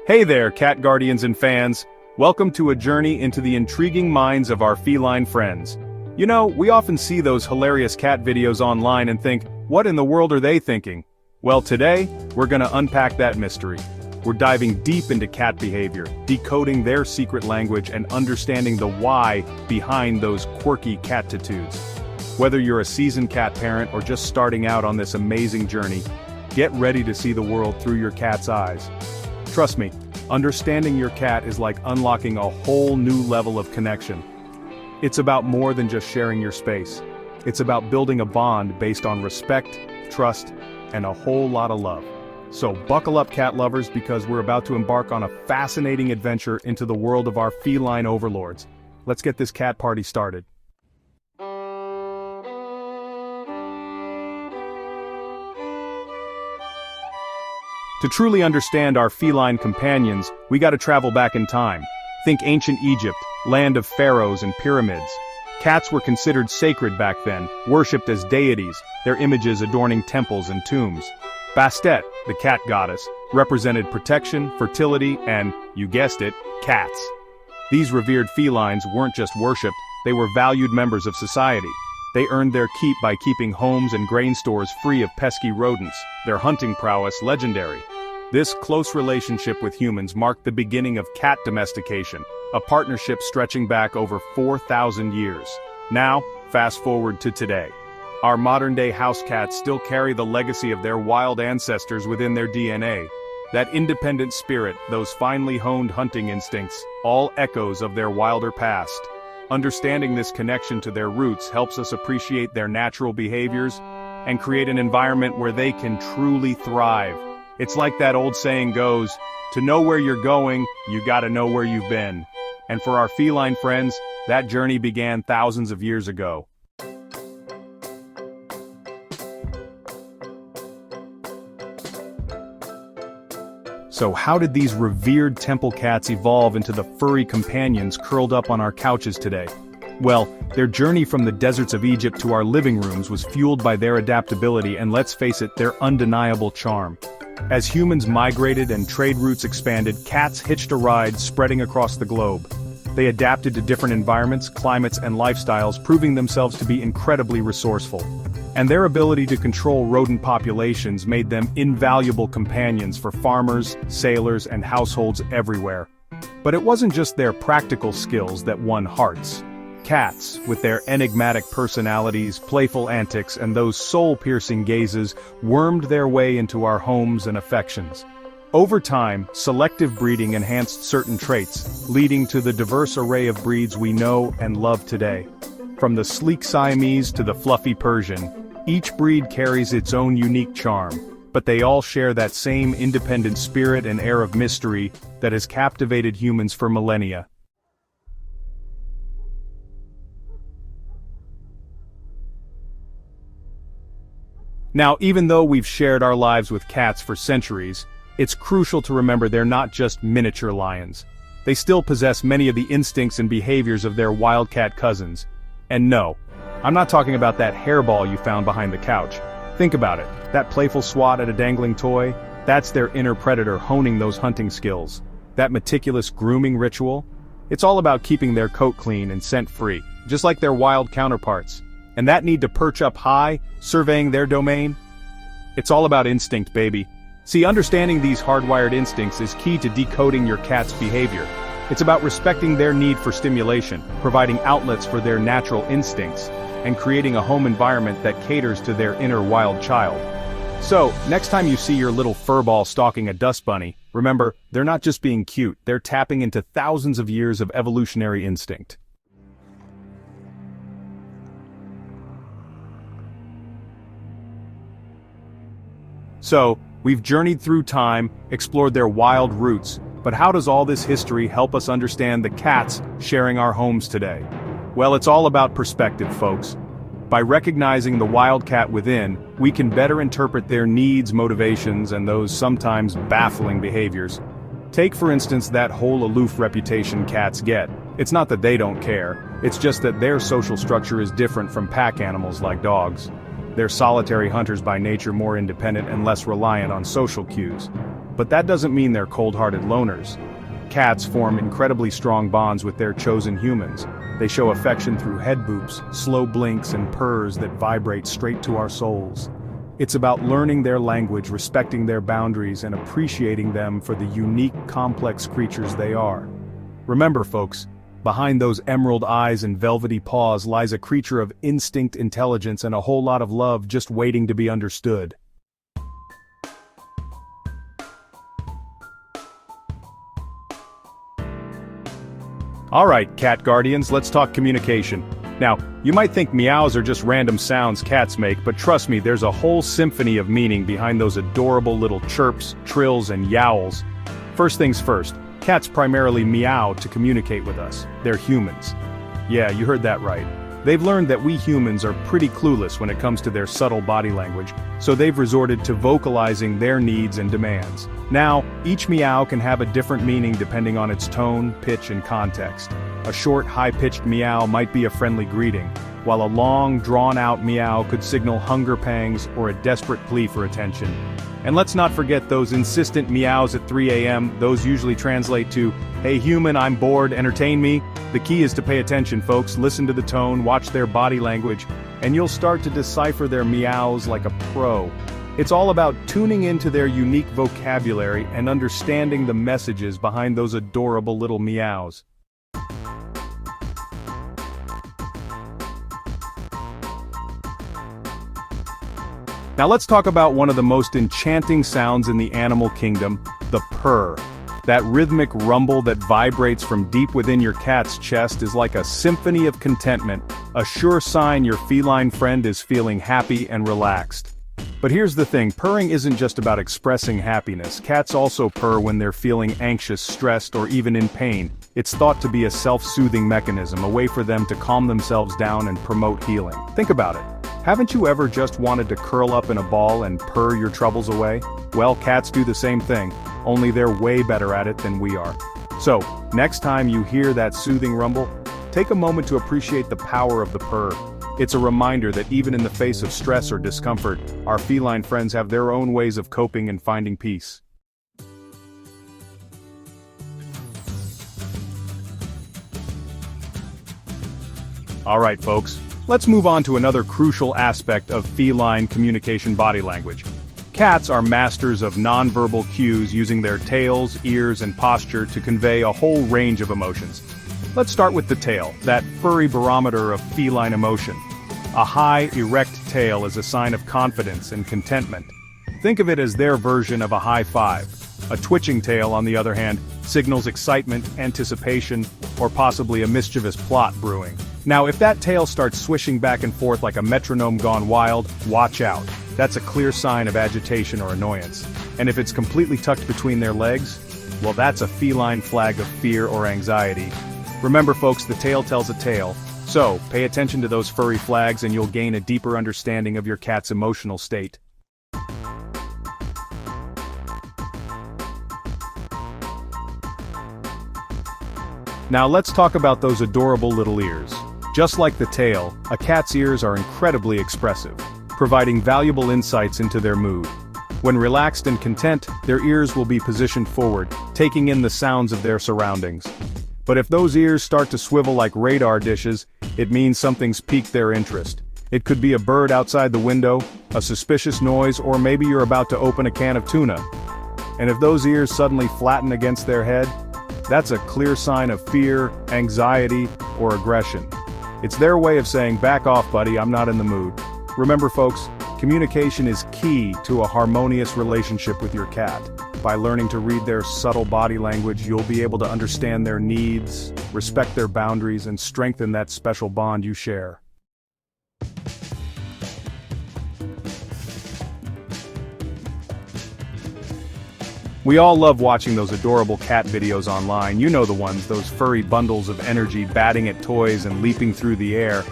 Hey there, cat guardians and fans. Welcome to a journey into the intriguing minds of our feline friends. You know, we often see those hilarious cat videos online and think, what in the world are they thinking? Well, today, we're gonna unpack that mystery. We're diving deep into cat behavior, decoding their secret language and understanding the why behind those quirky cat-titudes. Whether you're a seasoned cat parent or just starting out on this amazing journey, get ready to see the world through your cat's eyes. Trust me, understanding your cat is like unlocking a whole new level of connection. It's about more than just sharing your space. It's about building a bond based on respect, trust, and a whole lot of love. So buckle up, cat lovers, because we're about to embark on a fascinating adventure into the world of our feline overlords. Let's get this cat party started. To truly understand our feline companions, we gotta travel back in time. Think ancient Egypt, land of pharaohs and pyramids. Cats were considered sacred back then, worshipped as deities, their images adorning temples and tombs. Bastet, the cat goddess, represented protection, fertility, and, you guessed it, cats. These revered felines weren't just worshipped, they were valued members of society. They earned their keep by keeping homes and grain stores free of pesky rodents, their hunting prowess legendary. This close relationship with humans marked the beginning of cat domestication, a partnership stretching back over 4,000 years. Now, fast forward to today. Our modern-day house cats still carry the legacy of their wild ancestors within their DNA. That independent spirit, those finely honed hunting instincts, all echoes of their wilder past. Understanding this connection to their roots helps us appreciate their natural behaviors and create an environment where they can truly thrive. It's like that old saying goes, to know where you're going, you gotta know where you've been. And for our feline friends, that journey began thousands of years ago. So how did these revered temple cats evolve into the furry companions curled up on our couches today? Well, their journey from the deserts of Egypt to our living rooms was fueled by their adaptability and, let's face it, their undeniable charm. As humans migrated and trade routes expanded, cats hitched a ride spreading across the globe. They adapted to different environments, climates, and lifestyles, proving themselves to be incredibly resourceful. And their ability to control rodent populations made them invaluable companions for farmers, sailors, and households everywhere. But it wasn't just their practical skills that won hearts. Cats, with their enigmatic personalities, playful antics, and those soul-piercing gazes, wormed their way into our homes and affections. Over time, selective breeding enhanced certain traits, leading to the diverse array of breeds we know and love today. From the sleek Siamese to the fluffy Persian, each breed carries its own unique charm, but they all share that same independent spirit and air of mystery that has captivated humans for millennia. Now, even though we've shared our lives with cats for centuries, it's crucial to remember they're not just miniature lions. They still possess many of the instincts and behaviors of their wildcat cousins. And no, I'm not talking about that hairball you found behind the couch. Think about it, that playful swat at a dangling toy, that's their inner predator honing those hunting skills. That meticulous grooming ritual, it's all about keeping their coat clean and scent-free, just like their wild counterparts. And that need to perch up high, surveying their domain? It's all about instinct, baby. See, understanding these hardwired instincts is key to decoding your cat's behavior. It's about respecting their need for stimulation, providing outlets for their natural instincts, and creating a home environment that caters to their inner wild child. So, next time you see your little furball stalking a dust bunny, remember, they're not just being cute, they're tapping into thousands of years of evolutionary instinct. So, we've journeyed through time, explored their wild roots, but how does all this history help us understand the cats sharing our homes today? Well, it's all about perspective, folks. By recognizing the wildcat within, we can better interpret their needs, motivations, and those sometimes baffling behaviors. Take, for instance, that whole aloof reputation cats get. It's not that they don't care, it's just that their social structure is different from pack animals like dogs. They're solitary hunters by nature, more independent and less reliant on social cues. But that doesn't mean they're cold-hearted loners. Cats form incredibly strong bonds with their chosen humans. They show affection through head boops, slow blinks and purrs that vibrate straight to our souls. It's about learning their language, respecting their boundaries, and appreciating them for the unique, complex creatures they are. Remember, folks, behind those emerald eyes and velvety paws lies a creature of instinct, intelligence, and a whole lot of love just waiting to be understood. Alright, cat guardians, let's talk communication. Now, you might think meows are just random sounds cats make, but trust me, there's a whole symphony of meaning behind those adorable little chirps, trills, and yowls. First things first, cats primarily meow to communicate with us. They're humans. Yeah, you heard that right. They've learned that we humans are pretty clueless when it comes to their subtle body language, so they've resorted to vocalizing their needs and demands. Now, each meow can have a different meaning depending on its tone, pitch, and context. A short, high-pitched meow might be a friendly greeting, while a long, drawn-out meow could signal hunger pangs or a desperate plea for attention. And let's not forget those insistent meows at 3 a.m., those usually translate to, "Hey human, I'm bored, entertain me." The key is to pay attention, folks, listen to the tone, watch their body language, and you'll start to decipher their meows like a pro. It's all about tuning into their unique vocabulary and understanding the messages behind those adorable little meows. Now let's talk about one of the most enchanting sounds in the animal kingdom, the purr. That rhythmic rumble that vibrates from deep within your cat's chest is like a symphony of contentment, a sure sign your feline friend is feeling happy and relaxed. But here's the thing, purring isn't just about expressing happiness. Cats also purr when they're feeling anxious, stressed, or even in pain. It's thought to be a self-soothing mechanism, a way for them to calm themselves down and promote healing. Think about it. Haven't you ever just wanted to curl up in a ball and purr your troubles away? Well, cats do the same thing, only they're way better at it than we are. So, next time you hear that soothing rumble, take a moment to appreciate the power of the purr. It's a reminder that even in the face of stress or discomfort, our feline friends have their own ways of coping and finding peace. Alright folks, let's move on to another crucial aspect of feline communication: body language. Cats are masters of nonverbal cues, using their tails, ears, and posture to convey a whole range of emotions. Let's start with the tail, that furry barometer of feline emotion. A high, erect tail is a sign of confidence and contentment. Think of it as their version of a high five. A twitching tail, on the other hand, signals excitement, anticipation, or possibly a mischievous plot brewing. Now, if that tail starts swishing back and forth like a metronome gone wild, watch out. That's a clear sign of agitation or annoyance. And if it's completely tucked between their legs, well, that's a feline flag of fear or anxiety. Remember folks, the tail tells a tale. So, pay attention to those furry flags and you'll gain a deeper understanding of your cat's emotional state. Now let's talk about those adorable little ears. Just like the tail, a cat's ears are incredibly expressive, providing valuable insights into their mood. When relaxed and content, their ears will be positioned forward, taking in the sounds of their surroundings. But if those ears start to swivel like radar dishes, it means something's piqued their interest. It could be a bird outside the window, a suspicious noise, or maybe you're about to open a can of tuna. And if those ears suddenly flatten against their head, that's a clear sign of fear, anxiety, or aggression. It's their way of saying, "Back off, buddy, I'm not in the mood." Remember folks, communication is key to a harmonious relationship with your cat. By learning to read their subtle body language, you'll be able to understand their needs, respect their boundaries, and strengthen that special bond you share. We all love watching those adorable cat videos online. You know the ones, those furry bundles of energy batting at toys and leaping through the air.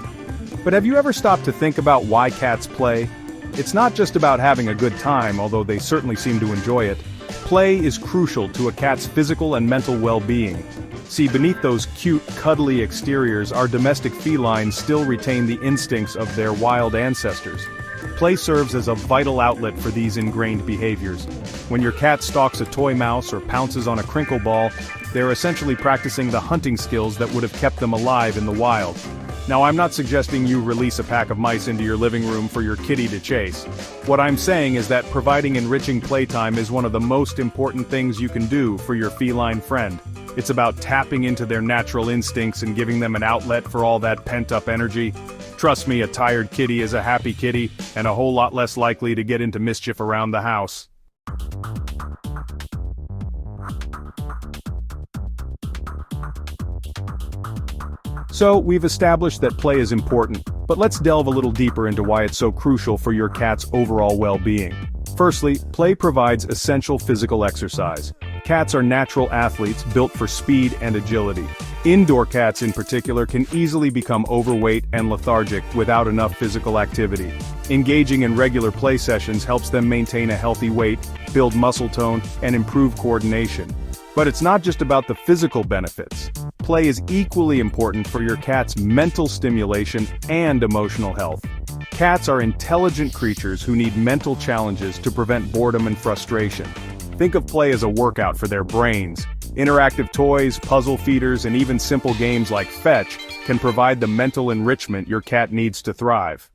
But have you ever stopped to think about why cats play? It's not just about having a good time, although they certainly seem to enjoy it. Play is crucial to a cat's physical and mental well-being. See, beneath those cute, cuddly exteriors, our domestic felines still retain the instincts of their wild ancestors. Play serves as a vital outlet for these ingrained behaviors. When your cat stalks a toy mouse or pounces on a crinkle ball, they're essentially practicing the hunting skills that would have kept them alive in the wild. Now, I'm not suggesting you release a pack of mice into your living room for your kitty to chase. What I'm saying is that providing enriching playtime is one of the most important things you can do for your feline friend. It's about tapping into their natural instincts and giving them an outlet for all that pent-up energy. Trust me, a tired kitty is a happy kitty, and a whole lot less likely to get into mischief around the house. So, we've established that play is important, but let's delve a little deeper into why it's so crucial for your cat's overall well-being. Firstly, play provides essential physical exercise. Cats are natural athletes built for speed and agility. Indoor cats in particular can easily become overweight and lethargic without enough physical activity. Engaging in regular play sessions helps them maintain a healthy weight, build muscle tone, and improve coordination. But it's not just about the physical benefits. Play is equally important for your cat's mental stimulation and emotional health. Cats are intelligent creatures who need mental challenges to prevent boredom and frustration. Think of play as a workout for their brains. Interactive toys, puzzle feeders, and even simple games like fetch can provide the mental enrichment your cat needs to thrive.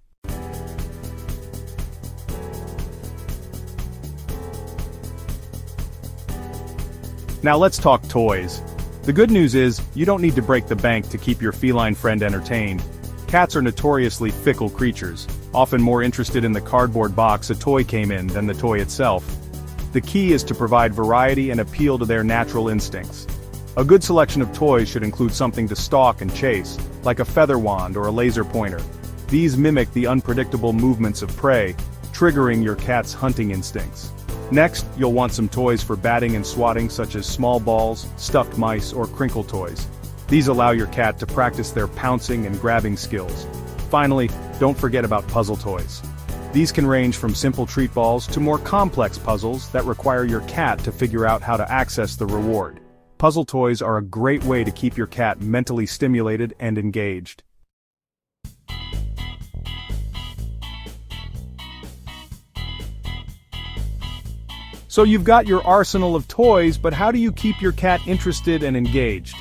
Now let's talk toys. The good news is, you don't need to break the bank to keep your feline friend entertained. Cats are notoriously fickle creatures, often more interested in the cardboard box a toy came in than the toy itself. The key is to provide variety and appeal to their natural instincts. A good selection of toys should include something to stalk and chase, like a feather wand or a laser pointer. These mimic the unpredictable movements of prey, triggering your cat's hunting instincts. Next, you'll want some toys for batting and swatting, such as small balls, stuffed mice, or crinkle toys. These allow your cat to practice their pouncing and grabbing skills. Finally, don't forget about puzzle toys. These can range from simple treat balls to more complex puzzles that require your cat to figure out how to access the reward. Puzzle toys are a great way to keep your cat mentally stimulated and engaged. So you've got your arsenal of toys, but how do you keep your cat interested and engaged?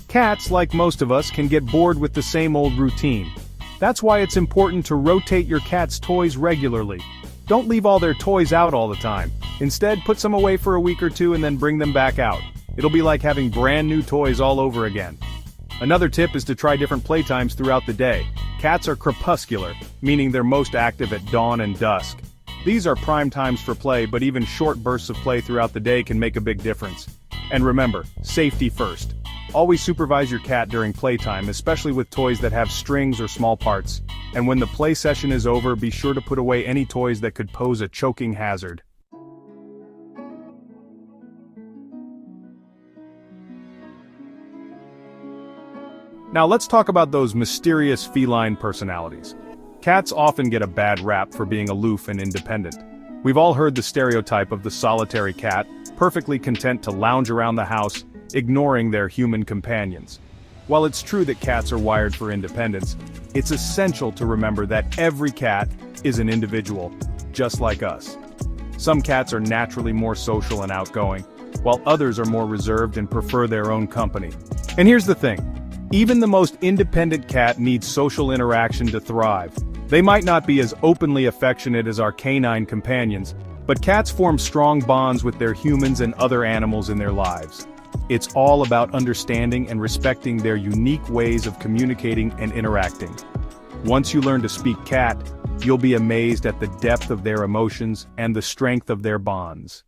Cats, like most of us, can get bored with the same old routine. That's why it's important to rotate your cat's toys regularly. Don't leave all their toys out all the time. Instead, put some away for a week or two and then bring them back out. It'll be like having brand new toys all over again. Another tip is to try different playtimes throughout the day. Cats are crepuscular, meaning they're most active at dawn and dusk. These are prime times for play, but even short bursts of play throughout the day can make a big difference. And remember, safety first. Always supervise your cat during playtime, especially with toys that have strings or small parts. And when the play session is over, be sure to put away any toys that could pose a choking hazard. Now let's talk about those mysterious feline personalities. Cats often get a bad rap for being aloof and independent. We've all heard the stereotype of the solitary cat, perfectly content to lounge around the house, ignoring their human companions. While it's true that cats are wired for independence, it's essential to remember that every cat is an individual, just like us. Some cats are naturally more social and outgoing, while others are more reserved and prefer their own company. And here's the thing, even the most independent cat needs social interaction to thrive. They might not be as openly affectionate as our canine companions, but cats form strong bonds with their humans and other animals in their lives. It's all about understanding and respecting their unique ways of communicating and interacting. Once you learn to speak cat, you'll be amazed at the depth of their emotions and the strength of their bonds.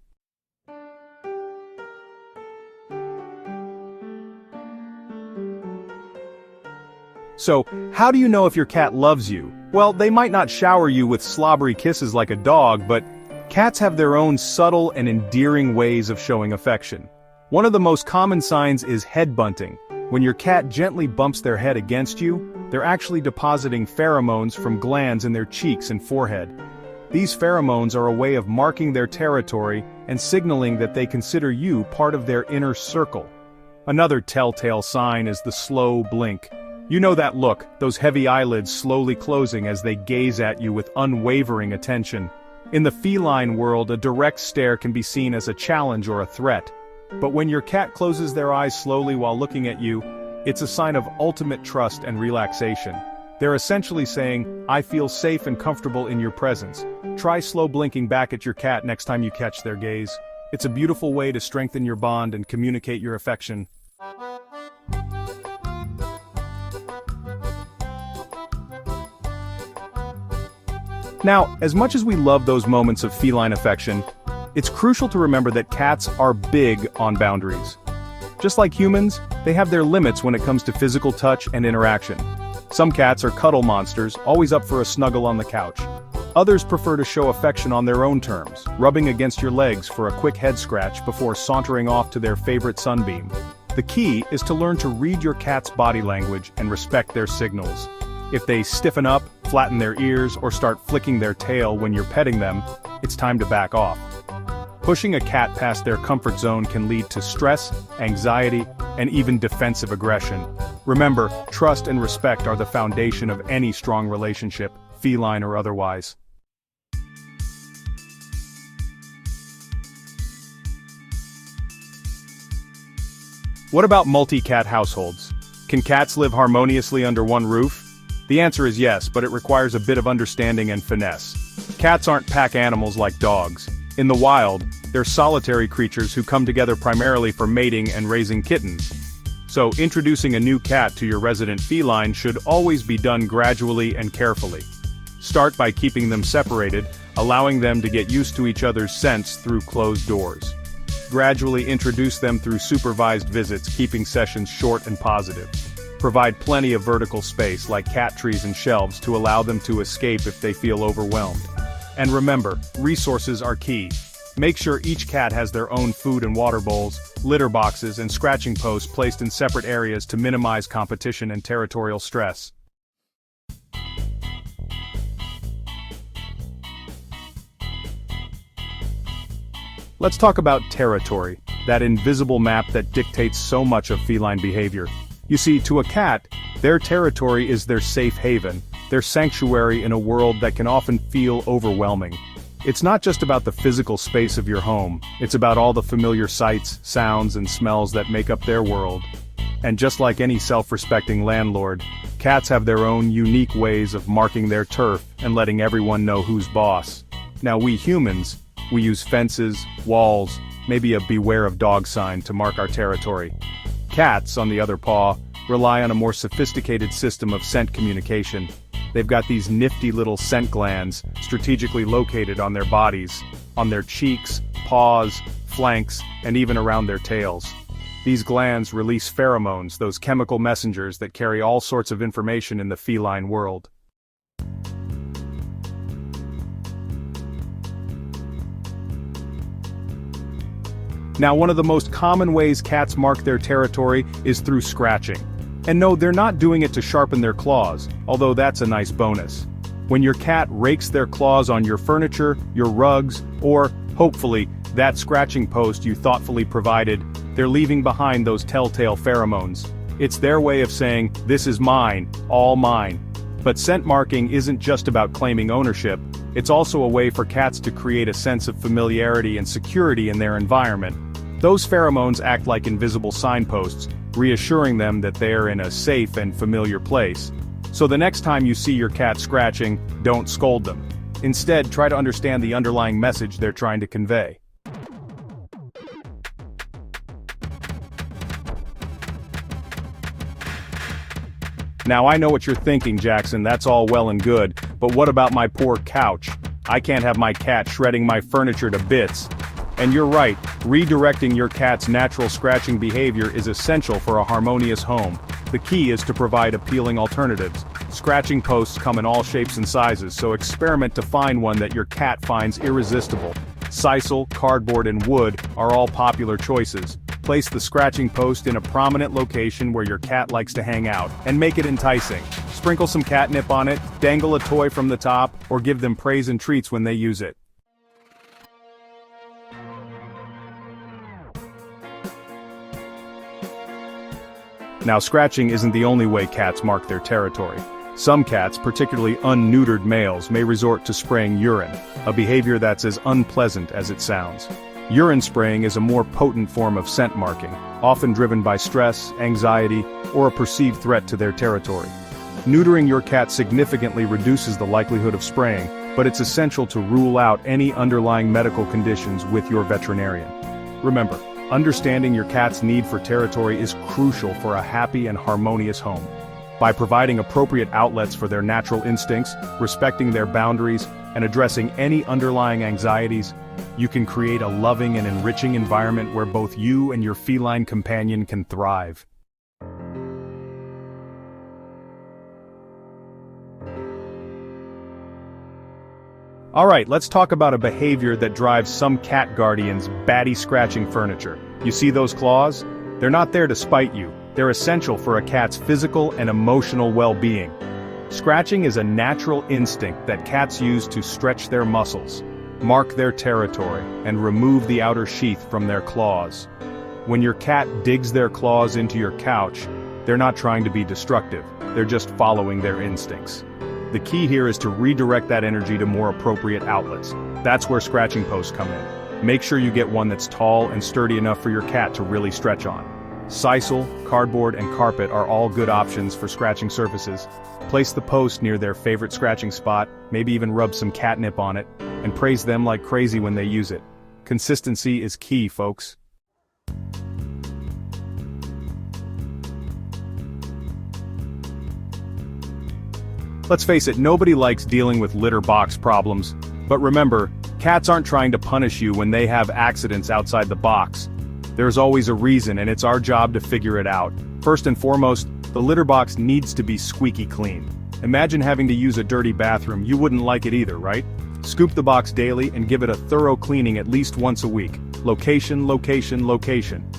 So, how do you know if your cat loves you? Well, they might not shower you with slobbery kisses like a dog, but cats have their own subtle and endearing ways of showing affection. One of the most common signs is head bunting. When your cat gently bumps their head against you, they're actually depositing pheromones from glands in their cheeks and forehead. These pheromones are a way of marking their territory and signaling that they consider you part of their inner circle. Another telltale sign is the slow blink. You know that look, those heavy eyelids slowly closing as they gaze at you with unwavering attention. In the feline world, a direct stare can be seen as a challenge or a threat. But when your cat closes their eyes slowly while looking at you, it's a sign of ultimate trust and relaxation. They're essentially saying, I feel safe and comfortable in your presence. Try slow blinking back at your cat next time you catch their gaze. It's a beautiful way to strengthen your bond and communicate your affection. Now, as much as we love those moments of feline affection, it's crucial to remember that cats are big on boundaries. Just like humans, they have their limits when it comes to physical touch and interaction. Some cats are cuddle monsters, always up for a snuggle on the couch. Others prefer to show affection on their own terms, rubbing against your legs for a quick head scratch before sauntering off to their favorite sunbeam. The key is to learn to read your cat's body language and respect their signals. If they stiffen up, flatten their ears, or start flicking their tail when you're petting them, it's time to back off. Pushing a cat past their comfort zone can lead to stress, anxiety, and even defensive aggression. Remember, trust and respect are the foundation of any strong relationship, feline or otherwise. What about multi-cat households? Can cats live harmoniously under one roof? The answer is yes, but it requires a bit of understanding and finesse. Cats aren't pack animals like dogs. In the wild, they're solitary creatures who come together primarily for mating and raising kittens. So, introducing a new cat to your resident feline should always be done gradually and carefully. Start by keeping them separated, allowing them to get used to each other's scents through closed doors. Gradually introduce them through supervised visits, keeping sessions short and positive. Provide plenty of vertical space like cat trees and shelves to allow them to escape if they feel overwhelmed. And remember, resources are key. Make sure each cat has their own food and water bowls, litter boxes, and scratching posts placed in separate areas to minimize competition and territorial stress. Let's talk about territory, that invisible map that dictates so much of feline behavior. You see, to a cat, their territory is their safe haven, their sanctuary in a world that can often feel overwhelming. It's not just about the physical space of your home, it's about all the familiar sights, sounds, and smells that make up their world. And just like any self-respecting landlord, cats have their own unique ways of marking their turf and letting everyone know who's boss. Now we humans, we use fences, walls, maybe a beware of dog sign to mark our territory. Cats, on the other paw, rely on a more sophisticated system of scent communication. They've got these nifty little scent glands, strategically located on their bodies, on their cheeks, paws, flanks, and even around their tails. These glands release pheromones, those chemical messengers that carry all sorts of information in the feline world. Now, one of the most common ways cats mark their territory is through scratching. And no, they're not doing it to sharpen their claws, although that's a nice bonus. When your cat rakes their claws on your furniture, your rugs, or, hopefully, that scratching post you thoughtfully provided, they're leaving behind those telltale pheromones. It's their way of saying, this is mine, all mine. But scent marking isn't just about claiming ownership, it's also a way for cats to create a sense of familiarity and security in their environment. Those pheromones act like invisible signposts, reassuring them that they're in a safe and familiar place. So the next time you see your cat scratching, don't scold them. Instead, try to understand the underlying message they're trying to convey. Now I know what you're thinking, Jackson, that's all well and good, but what about my poor couch? I can't have my cat shredding my furniture to bits. And you're right, redirecting your cat's natural scratching behavior is essential for a harmonious home. The key is to provide appealing alternatives. Scratching posts come in all shapes and sizes, so experiment to find one that your cat finds irresistible. Sisal, cardboard, and wood are all popular choices. Place the scratching post in a prominent location where your cat likes to hang out, and make it enticing. Sprinkle some catnip on it, dangle a toy from the top, or give them praise and treats when they use it. Now, scratching isn't the only way cats mark their territory. Some cats, particularly unneutered males, may resort to spraying urine, a behavior that's as unpleasant as it sounds. Urine spraying is a more potent form of scent marking, often driven by stress, anxiety, or a perceived threat to their territory. Neutering your cat significantly reduces the likelihood of spraying, but it's essential to rule out any underlying medical conditions with your veterinarian. Remember, understanding your cat's need for territory is crucial for a happy and harmonious home. By providing appropriate outlets for their natural instincts, respecting their boundaries, and addressing any underlying anxieties, you can create a loving and enriching environment where both you and your feline companion can thrive. Alright, let's talk about a behavior that drives some cat guardians batty scratching furniture. You see those claws? They're not there to spite you. They're essential for a cat's physical and emotional well-being. Scratching is a natural instinct that cats use to stretch their muscles, mark their territory, and remove the outer sheath from their claws. When your cat digs their claws into your couch, they're not trying to be destructive, they're just following their instincts. The key here is to redirect that energy to more appropriate outlets. That's where scratching posts come in. Make sure you get one that's tall and sturdy enough for your cat to really stretch on. Sisal, cardboard, and carpet are all good options for scratching surfaces. Place the post near their favorite scratching spot, maybe even rub some catnip on it, and praise them like crazy when they use it. Consistency is key, folks. Let's face it, nobody likes dealing with litter box problems. But remember, cats aren't trying to punish you when they have accidents outside the box. There's always a reason, and it's our job to figure it out. First and foremost, the litter box needs to be squeaky clean. Imagine having to use a dirty bathroom, you wouldn't like it either, right? Scoop the box daily and give it a thorough cleaning at least once a week. Location, location, location.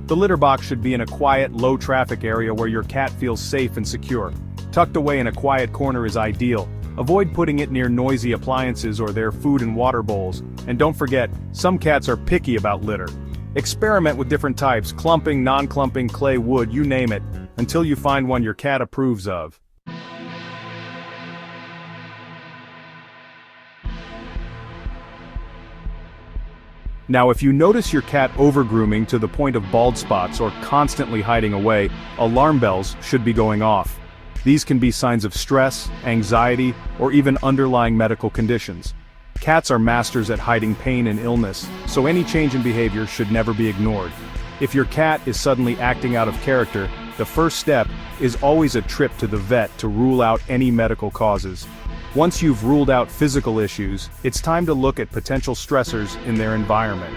The litter box should be in a quiet, low-traffic area where your cat feels safe and secure. Tucked away in a quiet corner is ideal. Avoid putting it near noisy appliances or their food and water bowls. And don't forget, some cats are picky about litter. Experiment with different types, clumping, non-clumping, clay, wood, you name it, until you find one your cat approves of. Now, if you notice your cat overgrooming to the point of bald spots or constantly hiding away, alarm bells should be going off. These can be signs of stress, anxiety, or even underlying medical conditions. Cats are masters at hiding pain and illness, so any change in behavior should never be ignored. If your cat is suddenly acting out of character, the first step is always a trip to the vet to rule out any medical causes. Once you've ruled out physical issues, it's time to look at potential stressors in their environment.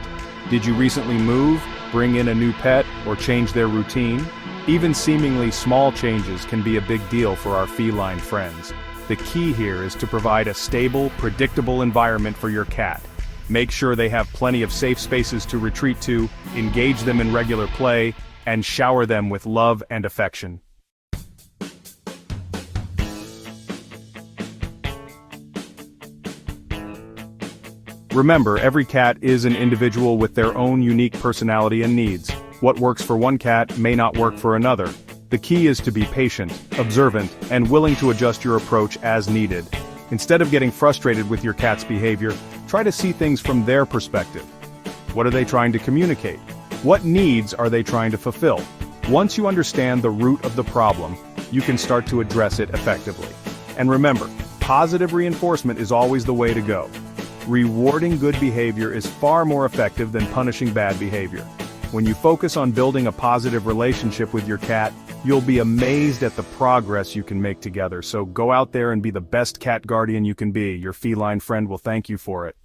Did you recently move, bring in a new pet, or change their routine? Even seemingly small changes can be a big deal for our feline friends. The key here is to provide a stable, predictable environment for your cat. Make sure they have plenty of safe spaces to retreat to, engage them in regular play, and shower them with love and affection. Remember, every cat is an individual with their own unique personality and needs. What works for one cat may not work for another. The key is to be patient, observant, and willing to adjust your approach as needed. Instead of getting frustrated with your cat's behavior, try to see things from their perspective. What are they trying to communicate? What needs are they trying to fulfill? Once you understand the root of the problem, you can start to address it effectively. And remember, positive reinforcement is always the way to go. Rewarding good behavior is far more effective than punishing bad behavior. When you focus on building a positive relationship with your cat, you'll be amazed at the progress you can make together. So go out there and be the best cat guardian you can be. Your feline friend will thank you for it.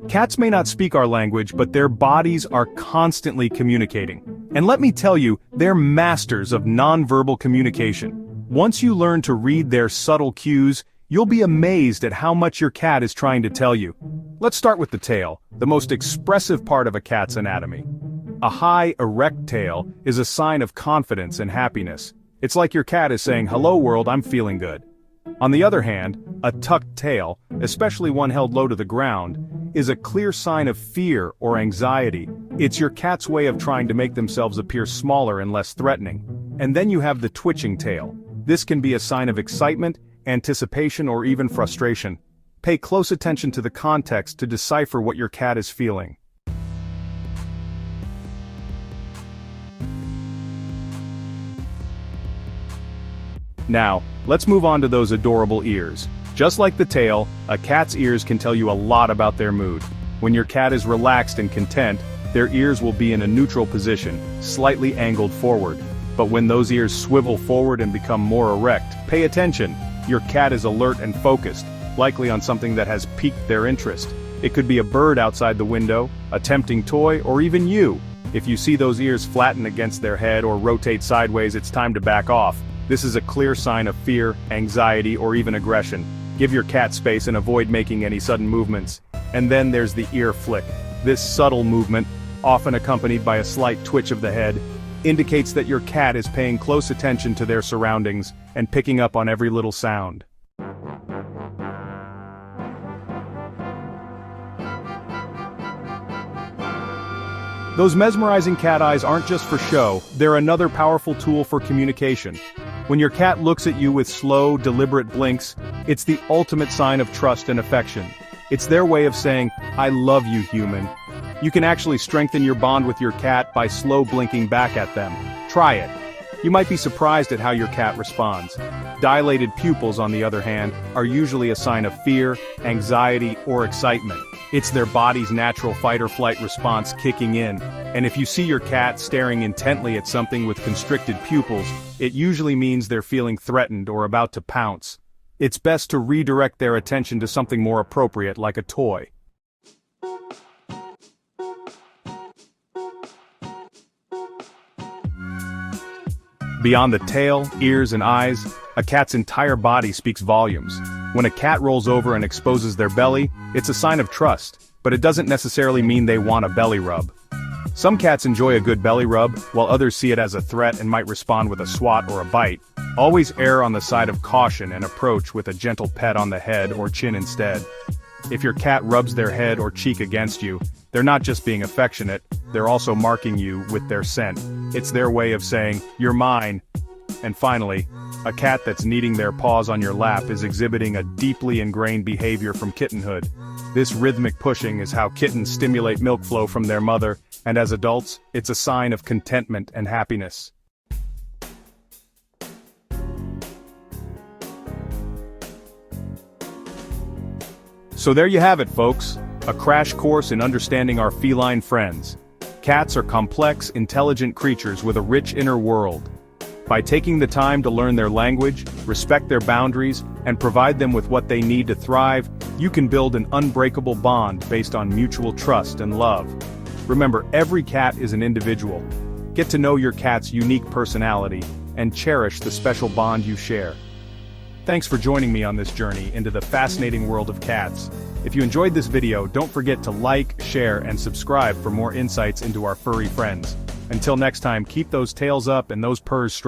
Cats may not speak our language, but their bodies are constantly communicating. And let me tell you, they're masters of nonverbal communication. Once you learn to read their subtle cues, you'll be amazed at how much your cat is trying to tell you. Let's start with the tail, the most expressive part of a cat's anatomy. A high, erect tail is a sign of confidence and happiness. It's like your cat is saying, "Hello world, I'm feeling good." On the other hand, a tucked tail, especially one held low to the ground, is a clear sign of fear or anxiety. It's your cat's way of trying to make themselves appear smaller and less threatening. And then you have the twitching tail. This can be a sign of excitement, anticipation, or even frustration. Pay close attention to the context to decipher what your cat is feeling. Now, let's move on to those adorable ears. Just like the tail, a cat's ears can tell you a lot about their mood. When your cat is relaxed and content, their ears will be in a neutral position, slightly angled forward. But when those ears swivel forward and become more erect, pay attention. Your cat is alert and focused, likely on something that has piqued their interest. It could be a bird outside the window, a tempting toy, or even you. If you see those ears flatten against their head or rotate sideways, it's time to back off. This is a clear sign of fear, anxiety, or even aggression. Give your cat space and avoid making any sudden movements. And then there's the ear flick. This subtle movement, often accompanied by a slight twitch of the head, indicates that your cat is paying close attention to their surroundings and picking up on every little sound. Those mesmerizing cat eyes aren't just for show, they're another powerful tool for communication. When your cat looks at you with slow, deliberate blinks, it's the ultimate sign of trust and affection. It's their way of saying, "I love you, human." You can actually strengthen your bond with your cat by slow blinking back at them. Try it. You might be surprised at how your cat responds. Dilated pupils, on the other hand, are usually a sign of fear, anxiety, or excitement. It's their body's natural fight-or-flight response kicking in, and if you see your cat staring intently at something with constricted pupils, it usually means they're feeling threatened or about to pounce. It's best to redirect their attention to something more appropriate, like a toy. Beyond the tail, ears, and eyes, a cat's entire body speaks volumes. When a cat rolls over and exposes their belly, it's a sign of trust, but it doesn't necessarily mean they want a belly rub. Some cats enjoy a good belly rub, while others see it as a threat and might respond with a swat or a bite. Always err on the side of caution and approach with a gentle pet on the head or chin instead. If your cat rubs their head or cheek against you, they're not just being affectionate, they're also marking you with their scent. It's their way of saying, "You're mine." And finally, a cat that's kneading their paws on your lap is exhibiting a deeply ingrained behavior from kittenhood. This rhythmic pushing is how kittens stimulate milk flow from their mother, and as adults, it's a sign of contentment and happiness. So there you have it, folks. A crash course in understanding our feline friends. Cats are complex, intelligent creatures with a rich inner world. By taking the time to learn their language, respect their boundaries, and provide them with what they need to thrive, you can build an unbreakable bond based on mutual trust and love. Remember, every cat is an individual. Get to know your cat's unique personality, and cherish the special bond you share. Thanks for joining me on this journey into the fascinating world of cats. If you enjoyed this video, don't forget to like, share, and subscribe for more insights into our furry friends. Until next time, keep those tails up and those purrs strong.